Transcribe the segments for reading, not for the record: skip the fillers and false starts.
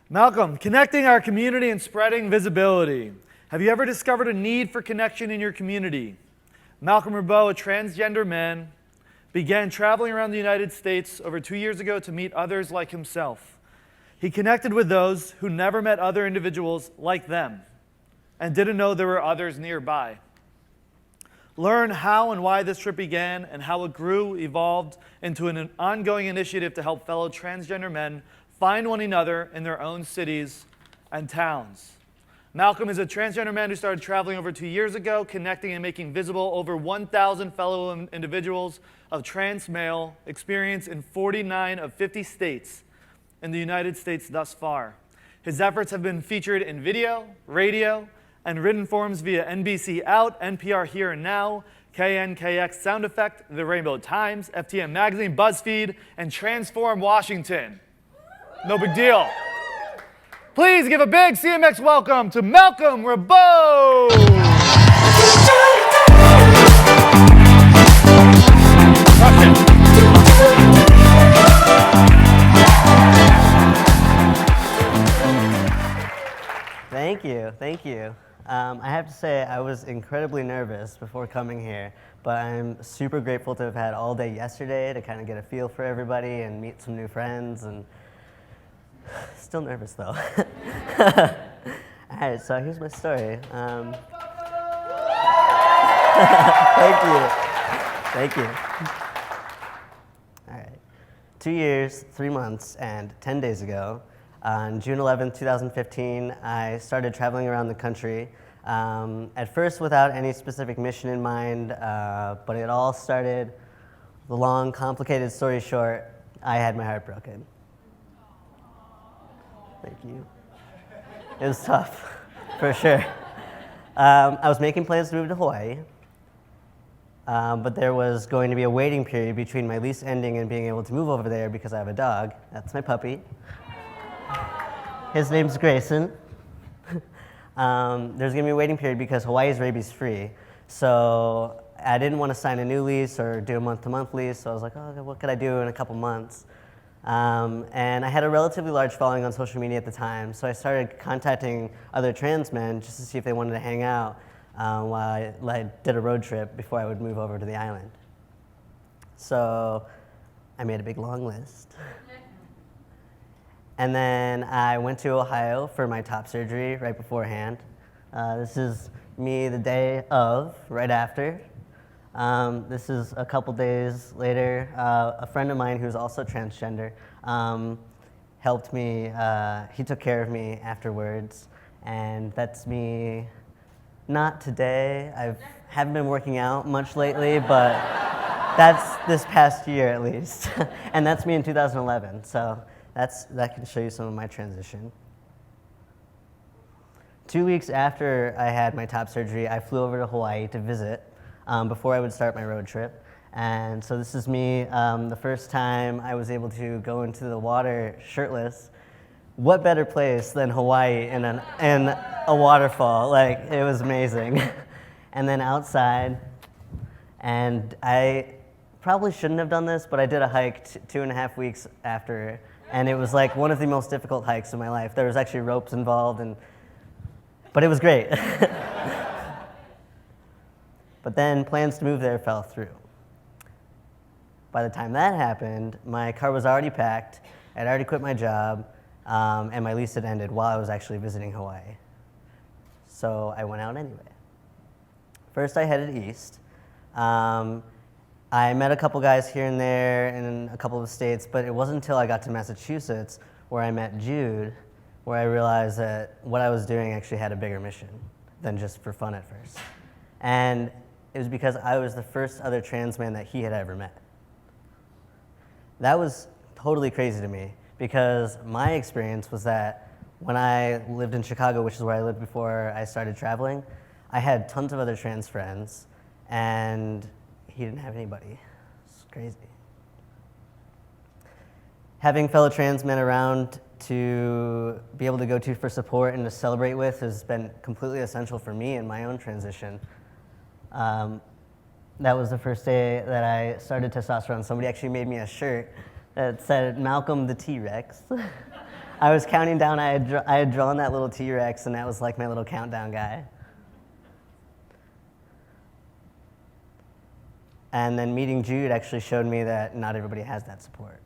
Malcolm, connecting our community and spreading visibility. Have you ever discovered a need for connection in your community? Malcolm Ribot, a transgender man, began traveling around the United States over 2 years ago to meet others like himself. He connected with those who never met other individuals like them and didn't know there were others nearby. Learn how and why this trip began and how it grew, evolved into an ongoing initiative to help fellow transgender men find one another in their own cities and towns. Malcolm is a transgender man who started traveling over 2 years ago, connecting and making visible over 1,000 fellow individuals of trans male experience in 49 of 50 states in the United States thus far. His efforts have been featured in video, radio, and written forms via NBC Out, NPR Here and Now, KNKX Sound Effect, the Ribot Times, FTM Magazine, Buzzfeed, and Transform Washington. No big deal. Please give a big CMX welcome to Malcolm Ribot. Thank you. I have to say I was incredibly nervous before coming here, but I'm super grateful to have had all day yesterday to kind of get a feel for everybody and meet some new friends, and still nervous though. All right, so here's my story. Thank you. All right, 2 years, 3 months, and 10 days ago, on June 11th, 2015, I started traveling around the country, at first without any specific mission in mind, but it all started, the long, complicated story short, I had my heart broken. Thank you. It was tough, for sure. I was making plans to move to Hawaii, but there was going to be a waiting period between my lease ending and being able to move over there because I have a dog. That's my puppy. His name's Grayson. There's gonna be a waiting period because Hawaii is rabies free. So I didn't want to sign a new lease or do a month-to-month lease, so I was like, oh, what could I do in a couple months? And I had a relatively large following on social media at the time, so I started contacting other trans men just to see if they wanted to hang out while I did a road trip before I would move over to the island. So I made a big long list. And then I went to Ohio for my top surgery right beforehand. This is me the day of, right after. This is a couple days later. A friend of mine who's also transgender helped me, he took care of me afterwards. And that's me, not today. I haven't been working out much lately, but that's this past year at least. And that's me in 2011, so that can show you some of my transition. 2 weeks after I had my top surgery, I flew over to Hawaii to visit before I would start my road trip. And so this is me, the first time I was able to go into the water shirtless. What better place than Hawaii in a waterfall? Like, it was amazing. And then outside, and I probably shouldn't have done this, but I did a hike 2.5 weeks after, and it was like one of the most difficult hikes of my life. There was actually ropes involved, but it was great. But then plans to move there fell through. By the time that happened, my car was already packed, I'd already quit my job, and my lease had ended while I was actually visiting Hawaii. So I went out anyway. First I headed east. I met a couple guys here and there in a couple of states, but it wasn't until I got to Massachusetts where I met Jude, where I realized that what I was doing actually had a bigger mission than just for fun at first. And it was because I was the first other trans man that he had ever met. That was totally crazy to me because my experience was that when I lived in Chicago, which is where I lived before I started traveling, I had tons of other trans friends, and he didn't have anybody. It's crazy. Having fellow trans men around to be able to go to for support and to celebrate with has been completely essential for me in my own transition. That was the first day that I started testosterone. Somebody actually made me a shirt that said Malcolm the T-Rex. I was counting down. I had drawn that little T-Rex, and that was like my little countdown guy. And then meeting Jude actually showed me that not everybody has that support.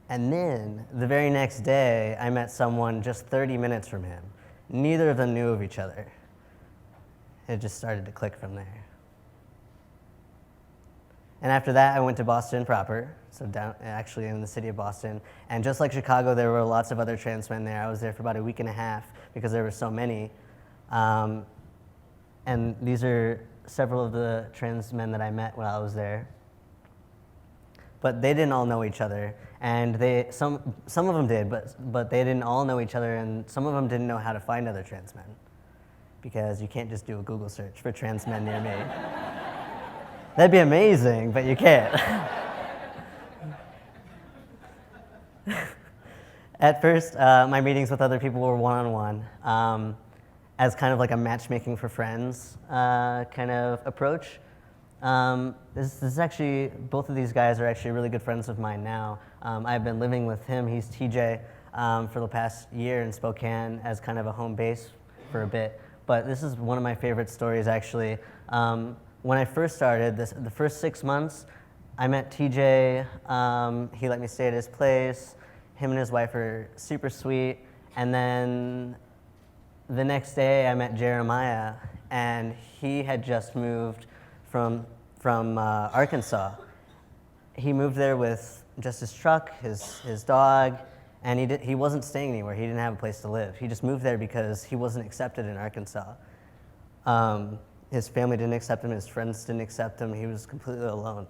And then, the very next day, I met someone just 30 minutes from him. Neither of them knew of each other. It just started to click from there. And after that, I went to Boston proper, so actually in the city of Boston. And just like Chicago, there were lots of other trans men there. I was there for about a week and a half because there were so many. And these are several of the trans men that I met when I was there. But they didn't all know each other, and some of them did, but they didn't all know each other, and some of them didn't know how to find other trans men, because you can't just do a Google search for trans men near me. That'd be amazing, but you can't. At first, my meetings with other people were one-on-one, as kind of like a matchmaking for friends kind of approach. This is actually, both of these guys are actually really good friends of mine now. I've been living with him, he's TJ, for the past year in Spokane as kind of a home base for a bit. But this is one of my favorite stories actually. When I first started, the first 6 months, I met TJ, he let me stay at his place. Him and his wife are super sweet. And then the next day I met Jeremiah, and he had just moved from Arkansas. He moved there with just his truck, his dog, and he wasn't staying anywhere. He didn't have a place to live. He just moved there because he wasn't accepted in Arkansas. His family didn't accept him, his friends didn't accept him, he was completely alone.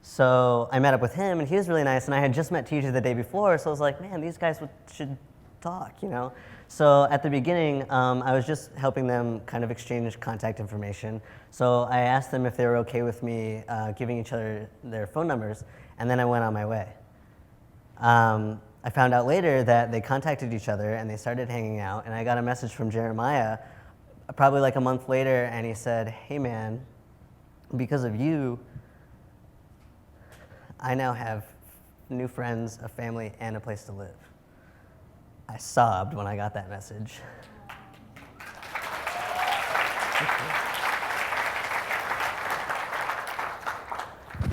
So I met up with him, and he was really nice, and I had just met TJ the day before, so I was like, man, these guys should talk, you know? So at the beginning, I was just helping them kind of exchange contact information. So I asked them if they were okay with me giving each other their phone numbers, and then I went on my way. I found out later that they contacted each other and they started hanging out, and I got a message from Jeremiah probably like a month later, and he said, hey man, because of you, I now have new friends, a family, and a place to live. I sobbed when I got that message.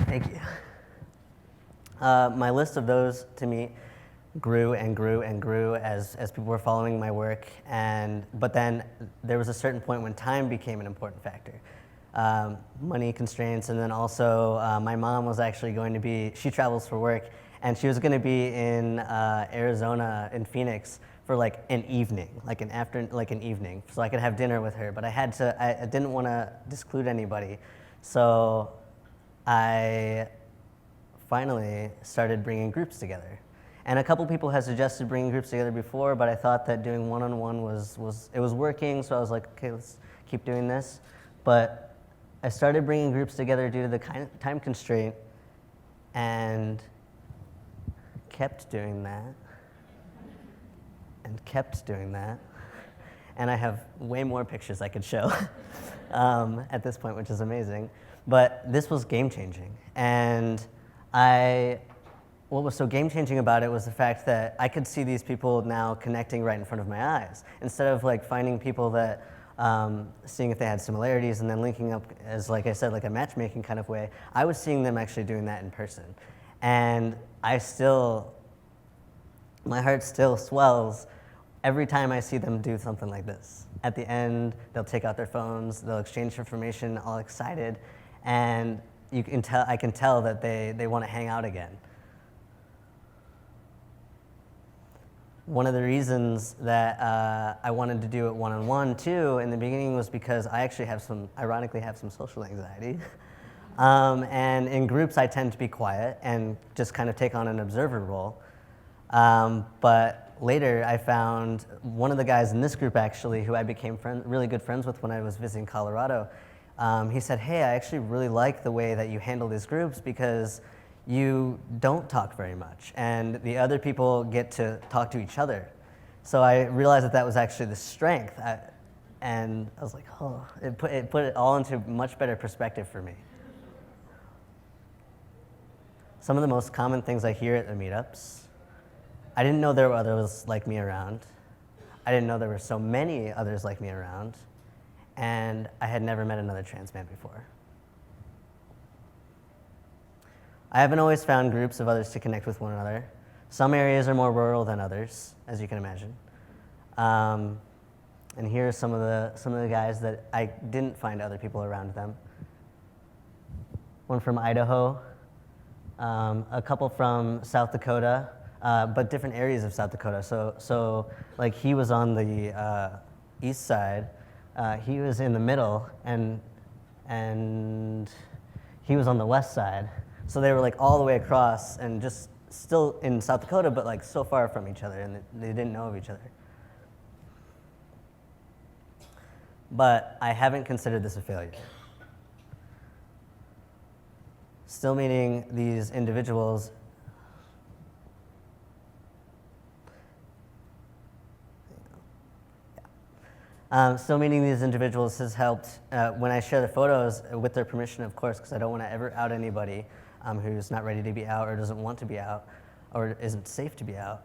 Thank you. My list of those to meet grew and grew and grew as people were following my work, but then there was a certain point when time became an important factor. Money constraints, and then also my mom was actually going to be, she travels for work, and she was going to be in Arizona, in Phoenix, for like an evening, like an evening, so I could have dinner with her. But I didn't want to disclude anybody, so I finally started bringing groups together. And a couple people had suggested bringing groups together before, but I thought that doing one-on-one was working, so I was like, okay, let's keep doing this. But I started bringing groups together due to the time constraint, and kept doing that, and kept doing that. And I have way more pictures I could show at this point, which is amazing. But this was game-changing. And what was so game-changing about it was the fact that I could see these people now connecting right in front of my eyes. Instead of like finding people that, seeing if they had similarities and then linking up as, like I said, like a matchmaking kind of way, I was seeing them actually doing that in person. And my heart still swells every time I see them do something like this. At the end, they'll take out their phones, they'll exchange information, all excited, and I can tell that they want to hang out again. One of the reasons that I wanted to do it one-on-one too in the beginning was because I actually ironically have some social anxiety. And in groups I tend to be quiet and just kind of take on an observer role. But later I found one of the guys in this group actually, who I became really good friends with when I was visiting Colorado. He said, hey, I actually really like the way that you handle these groups because you don't talk very much, and the other people get to talk to each other. So I realized that was actually the strength, and I was like, oh, it put it all into much better perspective for me. Some of the most common things I hear at the meetups: I didn't know there were others like me around. I didn't know there were so many others like me around. And I had never met another trans man before. I haven't always found groups of others to connect with one another. Some areas are more rural than others, as you can imagine. And here are some of the guys that I didn't find other people around them. One from Idaho, a couple from South Dakota, but different areas of South Dakota. So like he was on the east side, he was in the middle, and he was on the west side. So they were like all the way across and just still in South Dakota, but like so far from each other, and they didn't know of each other. But I haven't considered this a failure. Still meeting these individuals has helped when I share the photos with their permission, of course, because I don't want to ever out anybody who's not ready to be out or doesn't want to be out or isn't safe to be out.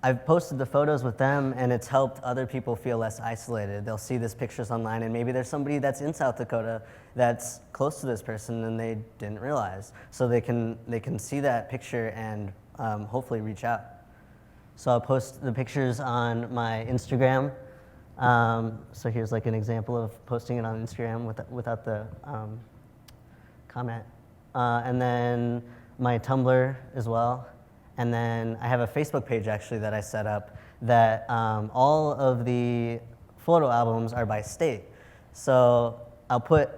I've posted the photos with them, and it's helped other people feel less isolated. They'll see these pictures online, and maybe there's somebody that's in South Dakota that's close to this person and they didn't realize. So they can see that picture and hopefully reach out. So I'll post the pictures on my Instagram. So here's like an example of posting it on Instagram without the comment. And then my Tumblr as well. And then I have a Facebook page actually that I set up that all of the photo albums are by state. So I'll put,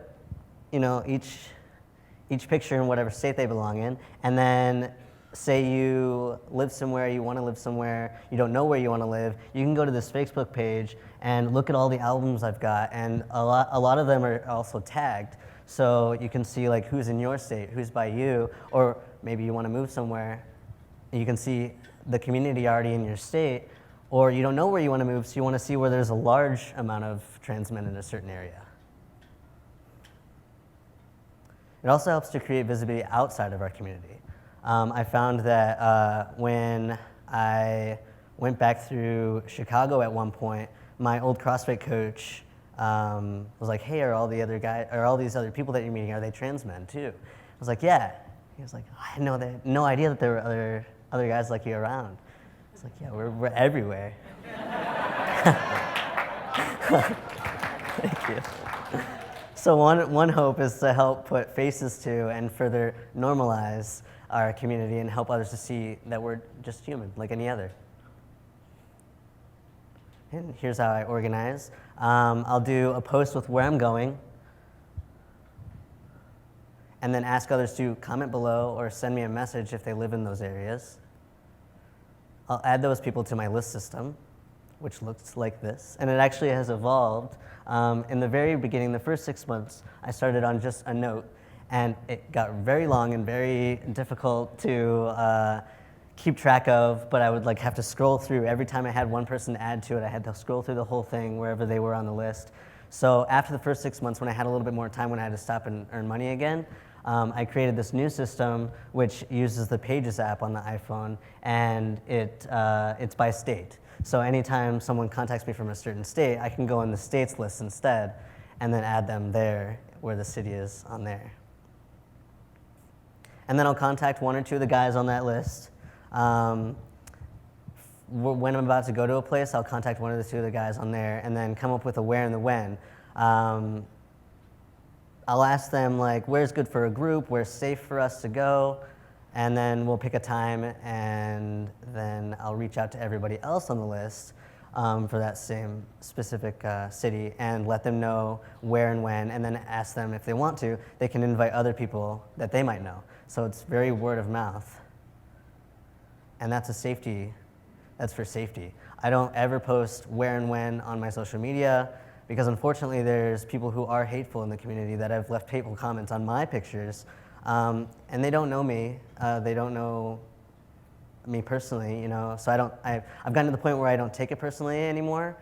each picture in whatever state they belong in, and then say you live somewhere, you want to live somewhere, you don't know where you want to live, you can go to this Facebook page and look at all the albums I've got, and a lot of them are also tagged. So you can see like who's in your state, who's by you, or maybe you want to move somewhere. You can see the community already in your state, or you don't know where you want to move, so you want to see where there's a large amount of trans men in a certain area. It also helps to create visibility outside of our community. I found that when I went back through Chicago at one point, my old CrossFit coach was like, "Hey, are all these other people that you're meeting, are they trans men too?" I was like, "Yeah." He was like, "I had no idea that there were other guys like you around." It's like, "Yeah, we're everywhere." Thank you. So one hope is to help put faces to and further normalize our community and help others to see that we're just human, like any other. And here's how I organize. I'll do a post with where I'm going, and then ask others to comment below or send me a message if they live in those areas. I'll add those people to my list system, which looks like this, and it actually has evolved. In the very beginning, the first 6 months, I started on just a note, and it got very long and very difficult to keep track of, but I would have to scroll through. Every time I had one person to add to it, I had to scroll through the whole thing wherever they were on the list. So after the first 6 months, when I had a little bit more time, when I had to stop and earn money again, I created this new system which uses the Pages app on the iPhone, and it's by state. So anytime someone contacts me from a certain state, I can go in the states list instead and then add them there where the city is on there. And then I'll contact one or two of the guys on that list. When I'm about to go to a place, I'll contact one or two of the guys on there and then come up with a where and the when. I'll ask them where's good for a group, where's safe for us to go, and then we'll pick a time, and then I'll reach out to everybody else on the list for that same specific city and let them know where and when, and then ask them if they want to, they can invite other people that they might know. So it's very word of mouth. And that's for safety. I don't ever post where and when on my social media, because unfortunately there's people who are hateful in the community that have left hateful comments on my pictures, and they don't know me. They don't know me personally, so I've gotten to the point where I don't take it personally anymore.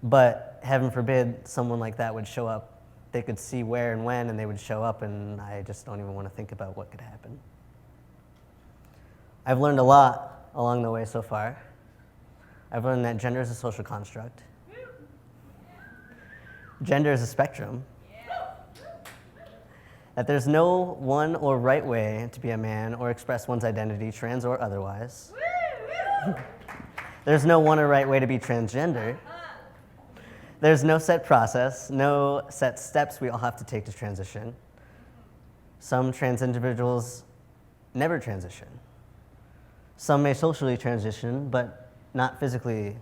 But heaven forbid someone like that would show up they could see where and when, and they would show up, and I just don't even want to think about what could happen. I've learned a lot along the way so far. I've learned that gender is a social construct. Gender is a spectrum. That there's no one or right way to be a man or express one's identity, trans or otherwise. There's no one or right way to be transgender. There's no set process, no set steps we all have to take to transition. Some trans individuals never transition. Some may socially transition, but not physically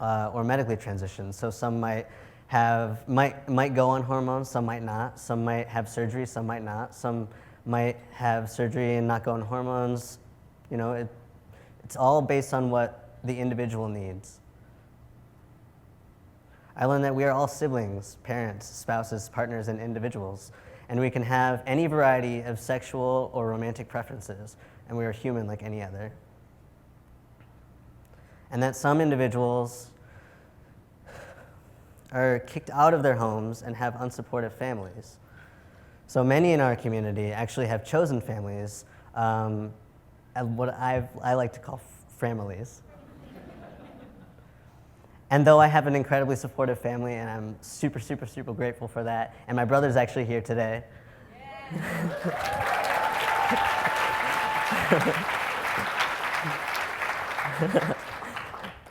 or medically transition. So some might go on hormones, some might not. Some might have surgery, some might not. Some might have surgery and not go on hormones. You know, it's all based on what the individual needs. I learned that we are all siblings, parents, spouses, partners, and individuals, and we can have any variety of sexual or romantic preferences, and we are human like any other. And that some individuals are kicked out of their homes and have unsupportive families. So many in our community actually have chosen families, and what I like to call families. And though I have an incredibly supportive family, and I'm super, super, super grateful for that, and my brother's actually here today.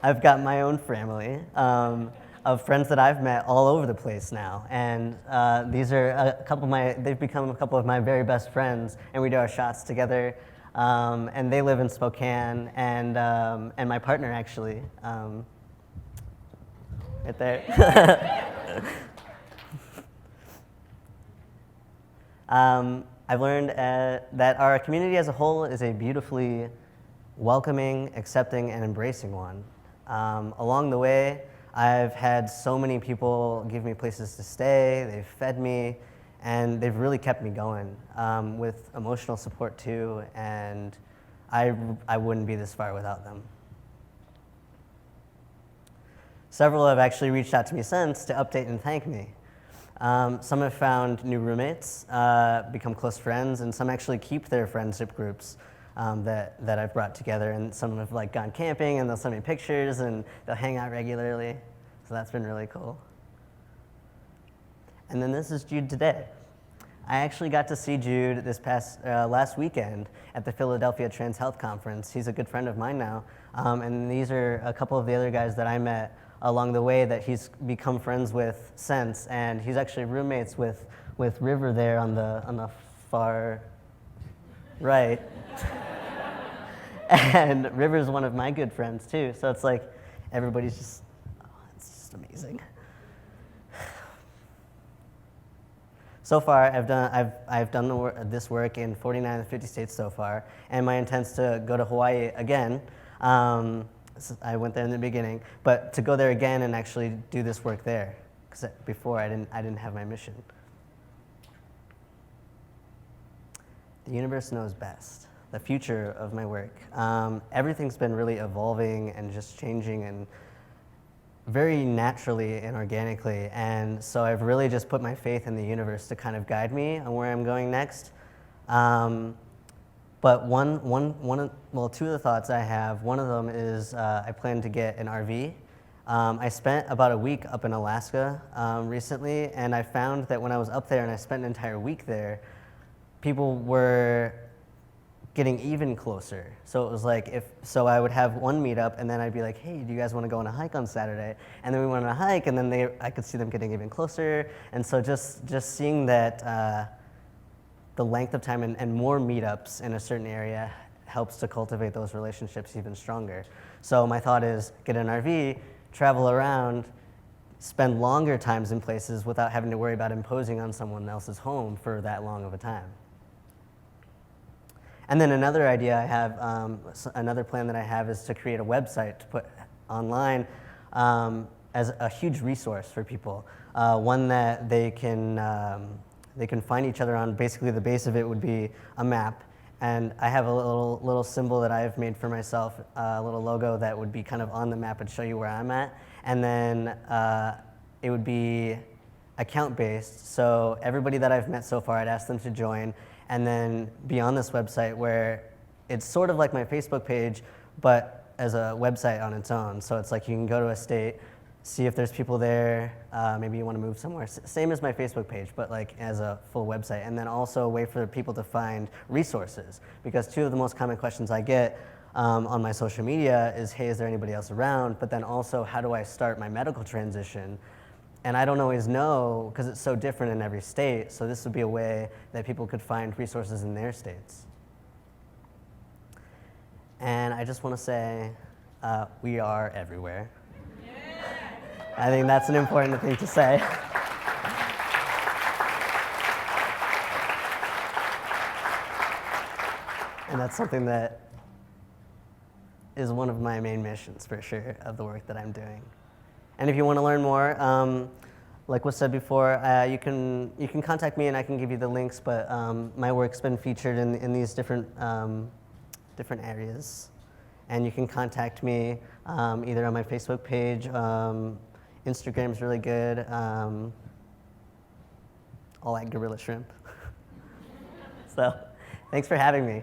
I've got my own family of friends that I've met all over the place now, and these are they've become a couple of my very best friends, and we do our shots together, and they live in Spokane, and my partner actually, right there. I've learned that our community as a whole is a beautifully welcoming, accepting, and embracing one. Along the way, I've had so many people give me places to stay, they've fed me, and they've really kept me going with emotional support too, and I wouldn't be this far without them. Several have actually reached out to me since to update and thank me. Some have found new roommates, become close friends, and some actually keep their friendship groups that I've brought together, and some have like gone camping, and they'll send me pictures, and they'll hang out regularly, so that's been really cool. And then this is Jude today. I actually got to see Jude this past last weekend at the Philadelphia Trans Health Conference. He's a good friend of mine now, and these are a couple of the other guys that I met along the way that he's become friends with since, and he's actually roommates with River there on the far right. And River's one of my good friends too, so it's like everybody's just, it's just amazing. So far, I've done this work in 49 of the 50 states so far, and my intent's to go to Hawaii again. I went there in the beginning, but to go there again and actually do this work there, because before I didn't have my mission. The universe knows best. The future of my work. Everything's been really evolving and just changing and very naturally and organically, and so I've really just put my faith in the universe to kind of guide me on where I'm going next. But two of the thoughts I have, one of them is I plan to get an RV. I spent about a week up in Alaska recently, and I found that when I was up there and I spent an entire week there, people were getting even closer. So it was like, I would have one meetup, and then I'd be like, hey, do you guys want to go on a hike on Saturday? And then we went on a hike, and then I could see them getting even closer. And so just seeing that the length of time and more meetups in a certain area helps to cultivate those relationships even stronger. So my thought is get an RV, travel around, spend longer times in places without having to worry about imposing on someone else's home for that long of a time. And then another idea I have, another plan that I have is to create a website to put online as a huge resource for people, one that they can find each other on. Basically, the base of it would be a map, and I have a little symbol that I've made for myself, a little logo that would be kind of on the map and show you where I'm at, and then it would be account-based, so everybody that I've met so far, I'd ask them to join, and then be on this website where it's sort of like my Facebook page, but as a website on its own. So it's like you can go to a state, see if there's people there, maybe you want to move somewhere. Same as my Facebook page, but like as a full website. And then also a way for people to find resources, because two of the most common questions I get on my social media is, hey, is there anybody else around? But then also, how do I start my medical transition? And I don't always know, because it's so different in every state, so this would be a way that people could find resources in their states. And I just want to say, we are everywhere. Yeah. I think that's an important thing to say. And that's something that is one of my main missions, for sure, of the work that I'm doing. And if you want to learn more, like was said before, you can contact me and I can give you the links, but my work's been featured in these different areas. And you can contact me either on my Facebook page, Instagram's really good, all at Gorilla Shrimp. So, thanks for having me.